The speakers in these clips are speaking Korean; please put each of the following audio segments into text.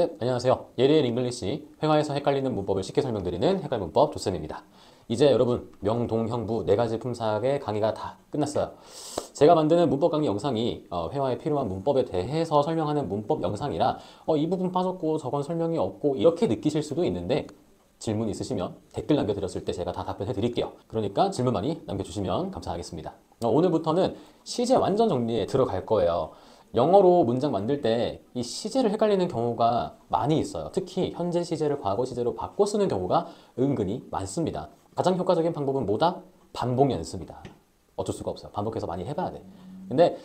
네, 안녕하세요. 예리엘 잉글리시 회화에서 헷갈리는 문법을 쉽게 설명드리는 헷갈문법 조쌤입니다. 이제 여러분 명동형부 네 가지 품사의 강의가 다 끝났어요. 제가 만드는 문법 강의 영상이 회화에 필요한 문법에 대해서 설명하는 문법 영상이라 이 부분 빠졌고 저건 설명이 없고 이렇게 느끼실 수도 있는데 질문 있으시면 댓글 남겨드렸을 때 제가 다 답변해 드릴게요. 그러니까 질문 많이 남겨주시면 감사하겠습니다. 오늘부터는 시제 완전 정리에 들어갈 거예요. 영어로 문장 만들 때 이 시제를 헷갈리는 경우가 많이 있어요. 특히 현재 시제를 과거 시제로 바꿔 쓰는 경우가 은근히 많습니다. 가장 효과적인 방법은 뭐다? 반복 연습이다. 어쩔 수가 없어요. 반복해서 많이 해봐야 돼. 근데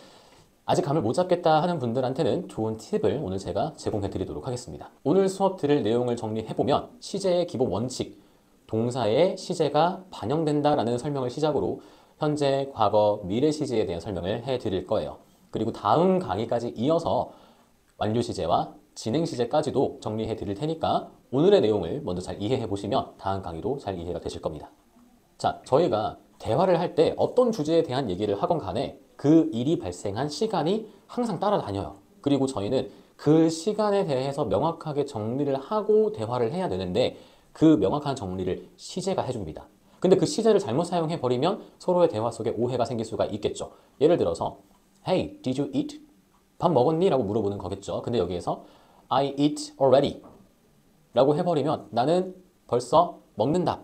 아직 감을 못 잡겠다 하는 분들한테는 좋은 팁을 오늘 제가 제공해 드리도록 하겠습니다. 오늘 수업 들을 내용을 정리해보면 시제의 기본 원칙, 동사의 시제가 반영된다라는 설명을 시작으로 현재, 과거, 미래 시제에 대한 설명을 해 드릴 거예요. 그리고 다음 강의까지 이어서 완료 시제와 진행 시제까지도 정리해 드릴 테니까 오늘의 내용을 먼저 잘 이해해 보시면 다음 강의도 잘 이해가 되실 겁니다. 자, 저희가 대화를 할 때 어떤 주제에 대한 얘기를 하건 간에 그 일이 발생한 시간이 항상 따라다녀요. 그리고 저희는 그 시간에 대해서 명확하게 정리를 하고 대화를 해야 되는데 그 명확한 정리를 시제가 해줍니다. 근데 그 시제를 잘못 사용해 버리면 서로의 대화 속에 오해가 생길 수가 있겠죠. 예를 들어서 Hey, did you eat? 밥 먹었니? 라고 물어보는 거겠죠. 근데 여기에서 I eat already 라고 해버리면 나는 벌써 먹는다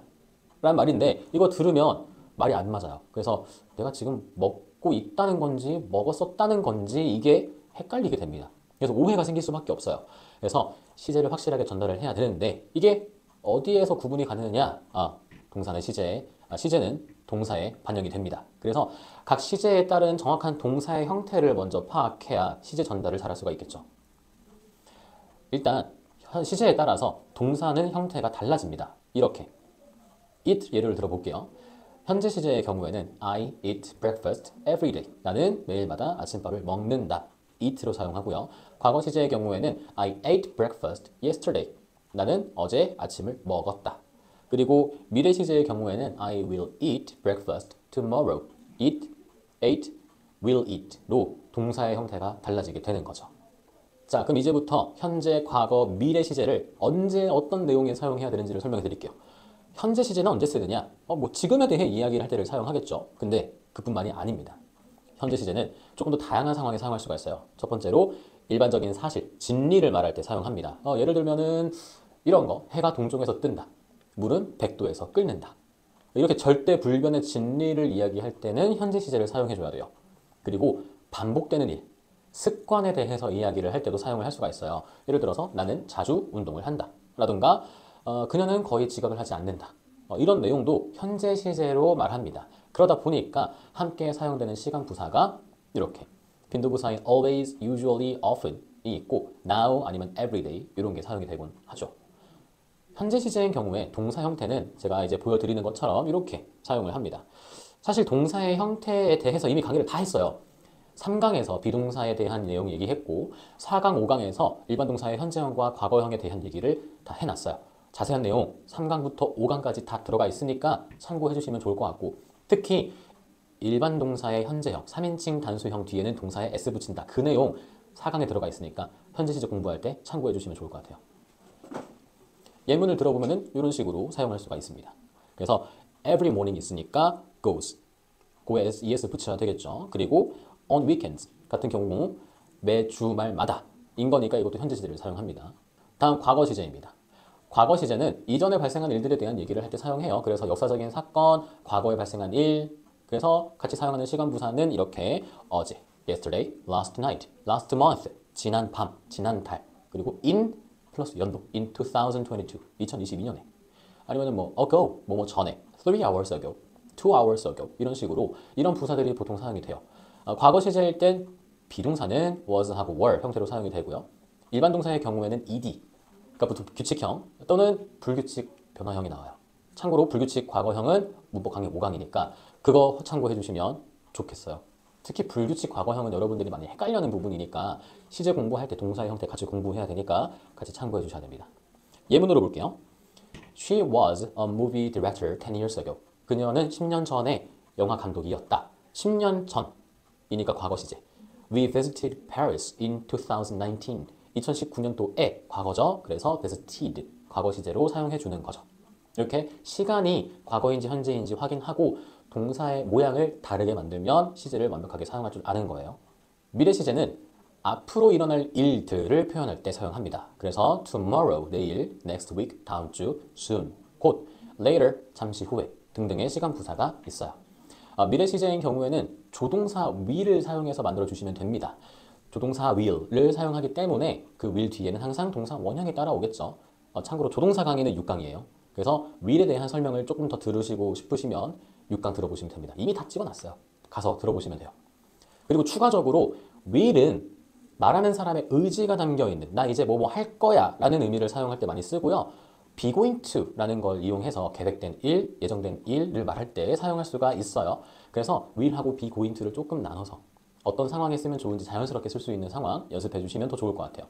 라는 말인데 이거 들으면 말이 안 맞아요. 그래서 내가 지금 먹고 있다는 건지 먹었었다는 건지 이게 헷갈리게 됩니다. 그래서 오해가 생길 수밖에 없어요. 그래서 시제를 확실하게 전달을 해야 되는데 이게 어디에서 구분이 가느냐? 동사는 시제는 동사에 반영이 됩니다. 그래서 각 시제에 따른 정확한 동사의 형태를 먼저 파악해야 시제 전달을 잘할 수가 있겠죠. 일단 시제에 따라서 동사는 형태가 달라집니다. 이렇게 eat 예를 들어볼게요. 현재 시제의 경우에는 I eat breakfast every day. 나는 매일마다 아침밥을 먹는다. eat로 사용하고요. 과거 시제의 경우에는 I ate breakfast yesterday. 나는 어제 아침을 먹었다. 그리고 미래 시제의 경우에는 I will eat breakfast tomorrow. eat, ate, will eat로 동사의 형태가 달라지게 되는 거죠. 자, 그럼 이제부터 현재, 과거, 미래 시제를 언제 어떤 내용에 사용해야 되는지를 설명해 드릴게요. 현재 시제는 언제 쓰느냐? 지금에 대해 이야기를 할 때를 사용하겠죠. 근데 그뿐만이 아닙니다. 현재 시제는 조금 더 다양한 상황에 사용할 수가 있어요. 첫 번째로 일반적인 사실, 진리를 말할 때 사용합니다. 예를 들면은 이런 거, 해가 동쪽에서 뜬다. 물은 100도에서 끓는다. 이렇게 절대 불변의 진리를 이야기할 때는 현재 시제를 사용해 줘야 돼요. 그리고 반복되는 일, 습관에 대해서 이야기를 할 때도 사용을 할 수가 있어요. 예를 들어서 나는 자주 운동을 한다. 라든가 그녀는 거의 지각을 하지 않는다. 이런 내용도 현재 시제로 말합니다. 그러다 보니까 함께 사용되는 시간 부사가 이렇게 빈도부사인 always, usually, often이 있고 now 아니면 everyday 이런 게 사용이 되곤 하죠. 현재 시제인 경우에 동사 형태는 제가 이제 보여드리는 것처럼 이렇게 사용을 합니다. 사실 동사의 형태에 대해서 이미 강의를 다 했어요. 3강에서 비동사에 대한 내용 얘기했고 4강, 5강에서 일반 동사의 현재형과 과거형에 대한 얘기를 다 해놨어요. 자세한 내용 3강부터 5강까지 다 들어가 있으니까 참고해 주시면 좋을 것 같고 특히 일반 동사의 현재형, 3인칭 단수형 뒤에는 동사에 s 붙인다. 그 내용 4강에 들어가 있으니까 현재 시제 공부할 때 참고해 주시면 좋을 것 같아요. 예문을 들어보면은 이런 식으로 사용할 수가 있습니다. 그래서 every morning 있으니까 goes. 고에 es 붙여야 되겠죠. 그리고 on weekends 같은 경우 매 주말마다 인 거니까 이것도 현재 시제를 사용합니다. 다음 과거 시제입니다. 과거 시제는 이전에 발생한 일들에 대한 얘기를 할 때 사용해요. 그래서 역사적인 사건, 과거에 발생한 일, 그래서 같이 사용하는 시간 부사는 이렇게 어제, yesterday, last night, last month, 지난 밤, 지난 달, 그리고 in 플러스 연도, in 2022, 2022년에 아니면 ago, 뭐뭐 전에, 3 hours ago, 2 hours ago 이런 식으로 이런 부사들이 보통 사용이 돼요. 과거 시제일 땐 비동사는 was하고 were 형태로 사용이 되고요. 일반 동사의 경우에는 ed, 그러니까 보통 규칙형 또는 불규칙 변화형이 나와요. 참고로 불규칙 과거형은 문법 강의 5강이니까 그거 참고해 주시면 좋겠어요. 특히 불규칙 과거형은 여러분들이 많이 헷갈려하는 부분이니까 시제 공부할 때 동사의 형태 같이 공부해야 되니까 같이 참고해 주셔야 됩니다. 예문으로 볼게요. She was a movie director 10 years ago. 그녀는 10년 전에 영화 감독이었다. 10년 전이니까 과거 시제. We visited Paris in 2019. 2019년도에 과거죠. 그래서 visited 과거 시제로 사용해 주는 거죠. 이렇게 시간이 과거인지 현재인지 확인하고 동사의 모양을 다르게 만들면 시제를 완벽하게 사용할 줄 아는 거예요. 미래 시제는 앞으로 일어날 일들을 표현할 때 사용합니다. 그래서 tomorrow, 내일, next week, 다음 주, soon, 곧, later, 잠시 후에 등등의 시간 부사가 있어요. 미래 시제인 경우에는 조동사 will을 사용해서 만들어 주시면 됩니다. 조동사 will을 사용하기 때문에 그 will 뒤에는 항상 동사 원형이 따라오겠죠. 참고로 조동사 강의는 6강이에요. 그래서 will에 대한 설명을 조금 더 들으시고 싶으시면 6강 들어보시면 됩니다. 이미 다 찍어놨어요. 가서 들어보시면 돼요. 그리고 추가적으로 will은 말하는 사람의 의지가 담겨있는 나 이제 뭐 할 거야 라는 의미를 사용할 때 많이 쓰고요. be going to 라는 걸 이용해서 계획된 일, 예정된 일을 말할 때 사용할 수가 있어요. 그래서 will하고 be going to를 조금 나눠서 어떤 상황에 쓰면 좋은지 자연스럽게 쓸 수 있는 상황 연습해 주시면 더 좋을 것 같아요.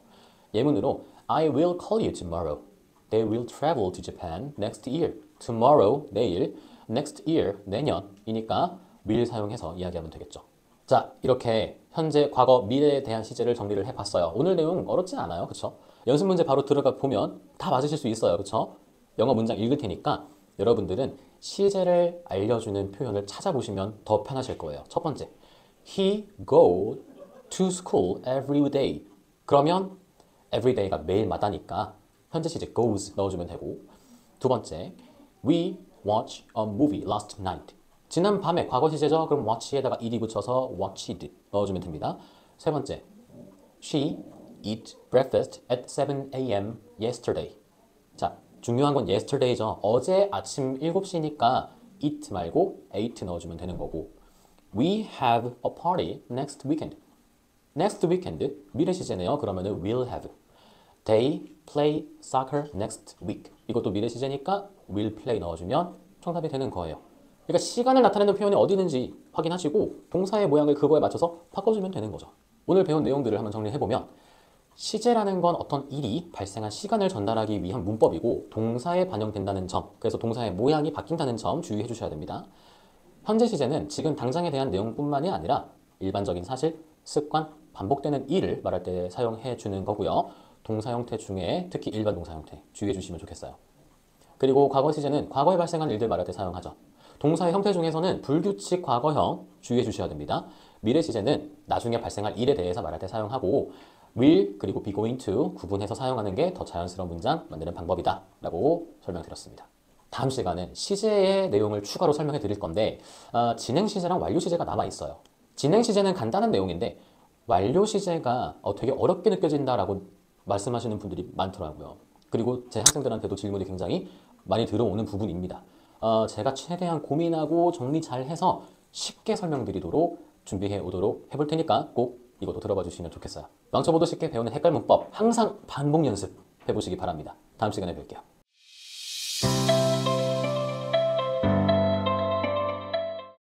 예문으로 I will call you tomorrow. They will travel to Japan next year. Tomorrow, 내일, next year, 내년이니까 will 사용해서 이야기하면 되겠죠. 자, 이렇게 현재, 과거, 미래에 대한 시제를 정리를 해봤어요. 오늘 내용 어렵지 않아요. 그쵸? 연습 문제 바로 들어가 보면 다 맞으실 수 있어요. 그쵸? 영어 문장 읽을 테니까 여러분들은 시제를 알려주는 표현을 찾아보시면 더 편하실 거예요. 첫 번째, He go to school every day. 그러면 every day가 매일마다니까 현재 시제 goes 넣어주면 되고, 두 번째, We watch a movie last night. 지난 밤에 과거 시제죠. 그럼 watch에다가 ed 붙여서 watched 넣어주면 됩니다. 세 번째, She eat breakfast at 7 a.m. yesterday. 자, 중요한 건 yesterday죠. 어제 아침 7시니까 eat 말고 ate 넣어주면 되는 거고, We have a party next weekend. next weekend 미래 시제네요. 그러면은 will have. They play soccer next week. 이것도 미래 시제니까 will play 넣어주면 정답이 되는 거예요. 그러니까 시간을 나타내는 표현이 어디 있는지 확인하시고 동사의 모양을 그거에 맞춰서 바꿔주면 되는 거죠. 오늘 배운 내용들을 한번 정리해보면 시제라는 건 어떤 일이 발생한 시간을 전달하기 위한 문법이고 동사에 반영된다는 점, 그래서 동사의 모양이 바뀐다는 점 주의해 주셔야 됩니다. 현재 시제는 지금 당장에 대한 내용뿐만이 아니라 일반적인 사실, 습관, 반복되는 일을 말할 때 사용해 주는 거고요. 동사 형태 중에 특히 일반 동사 형태 주의해 주시면 좋겠어요. 그리고 과거 시제는 과거에 발생한 일들 말할 때 사용하죠. 동사의 형태 중에서는 불규칙 과거형 주의해 주셔야 됩니다. 미래 시제는 나중에 발생할 일에 대해서 말할 때 사용하고 will 그리고 be going to 구분해서 사용하는 게 더 자연스러운 문장 만드는 방법이다 라고 설명드렸습니다. 다음 시간은 시제의 내용을 추가로 설명해 드릴 건데 진행 시제랑 완료 시제가 남아 있어요. 진행 시제는 간단한 내용인데 완료 시제가 되게 어렵게 느껴진다라고 말씀하시는 분들이 많더라고요. 그리고 제 학생들한테도 질문이 굉장히 많이 들어오는 부분입니다. 제가 최대한 고민하고 정리 잘 해서 쉽게 설명드리도록 준비해 오도록 해볼 테니까 꼭 이것도 들어봐 주시면 좋겠어요. 망쳐보도 쉽게 배우는 헷갈 문법 항상 반복 연습해 보시기 바랍니다. 다음 시간에 뵐게요.